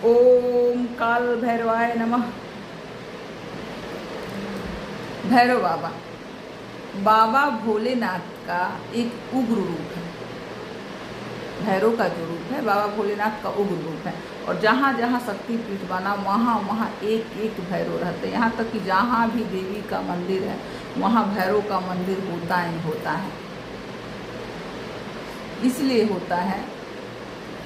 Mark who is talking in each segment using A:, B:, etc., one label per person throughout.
A: ओम काल भैरवाय नमः। भैरव बाबा बाबा भोलेनाथ का एक उग्र रूप है। भैरव का जो रूप है बाबा भोलेनाथ का उग्र रूप है। और जहाँ जहाँ शक्तिपीठ बना वहाँ वहाँ एक एक भैरव रहते हैं। यहाँ तक कि जहाँ भी देवी का मंदिर है वहाँ भैरव का मंदिर होता ही होता है। इसलिए होता है,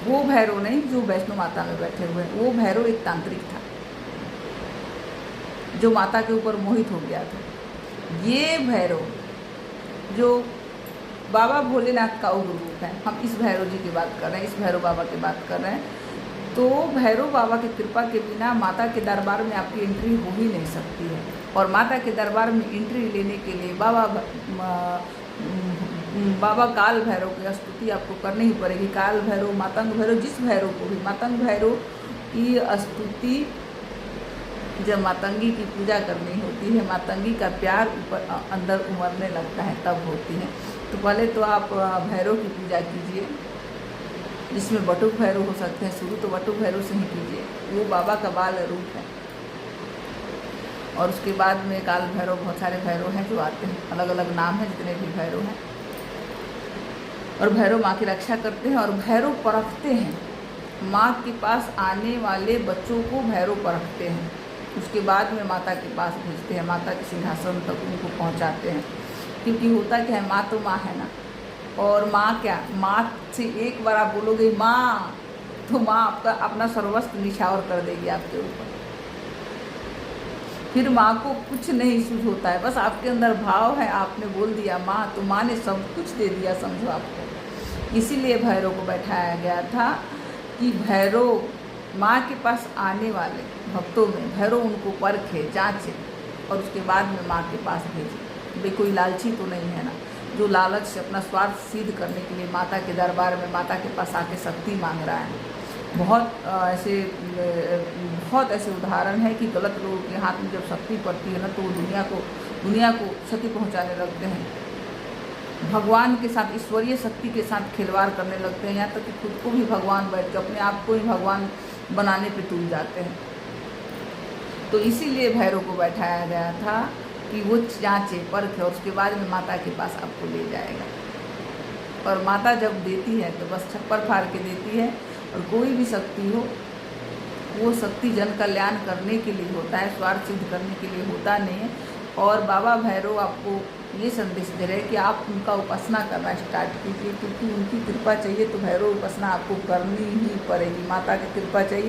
A: वो भैरव नहीं जो वैष्णो माता में बैठे हुए हैं, वो भैरव एक तांत्रिक था जो माता के ऊपर मोहित हो गया था। ये भैरव जो बाबा भोलेनाथ का उग्र रूप है, हम इस भैरव जी की बात कर रहे हैं, इस भैरव बाबा की बात कर रहे हैं। तो भैरव बाबा की कृपा के बिना माता के दरबार में आपकी एंट्री हो ही नहीं सकती है। और माता के दरबार में एंट्री लेने के लिए बाबा काल भैरव की स्तुति आपको करनी ही पड़ेगी। काल भैरव, मातंग भैरव, जिस भैरव को भी, मातंग भैरव की स्तुति जब मातंगी की पूजा करनी होती है, मातंगी का प्यार ऊपर अंदर उमड़ने लगता है, तब होती है। तो पहले तो आप भैरव की पूजा कीजिए, जिसमें बटुक भैरव हो सकते हैं। शुरू तो बटुक भैरव से ही कीजिए, वो बाबा का बाल रूप है। और उसके बाद में काल भैरव, बहुत सारे भैरव हैं जो आते हैं, अलग अलग नाम है जितने भी भैरव हैं। और भैरव माँ की रक्षा करते हैं और भैरव परखते हैं। माँ के पास आने वाले बच्चों को भैरव परखते हैं, उसके बाद में माता के पास भेजते हैं, माता के सिंहासन तक उनको पहुँचाते हैं। क्योंकि होता क्या है, माँ तो माँ है ना। और माँ क्या, माँ से एक बार आप बोलोगे माँ, तो माँ आपका अपना सर्वस्व निछावर कर देगी आपके ऊपर। फिर माँ को कुछ नहीं सूझ होता है, बस आपके अंदर भाव है, आपने बोल दिया माँ, तो माँ ने सब कुछ दे दिया समझो आपको। इसीलिए भैरव को बैठाया गया था कि भैरव माँ के पास आने वाले भक्तों में भैरव उनको परखे, जांचे और उसके बाद में माँ के पास भेजे। वे कोई लालची तो नहीं है ना, जो लालच से अपना स्वार्थ सिद्ध करने के लिए माता के दरबार में, माता के पास आके शक्ति मांग रहा है। बहुत ऐसे उदाहरण है कि गलत लोगों के हाथ में जब शक्ति पड़ती है ना, तो वो दुनिया को क्षति पहुंचाने लगते हैं। भगवान के साथ, ईश्वरीय शक्ति के साथ खिलवाड़ करने लगते हैं। यहाँ तक कि खुद को भी भगवान बैठ के अपने आप को ही भगवान बनाने पे तुल जाते हैं। तो इसीलिए भैरव को बैठाया गया था कि वो जांचे, परखे और उसके बाद में माता के पास आपको ले जाएगा। और माता जब देती है तो बस छप्पर फाड़ के देती है। और कोई भी शक्ति हो, वो शक्ति जन कल्याण करने के लिए होता है, स्वार्थ सिद्ध करने के लिए होता नहीं है। और बाबा भैरव आपको ये संदेश दे रहे हैं कि आप उनका उपासना करना स्टार्ट कीजिए, क्योंकि उनकी कृपा चाहिए तो भैरव उपासना आपको करनी ही पड़ेगी। माता की कृपा चाहिए।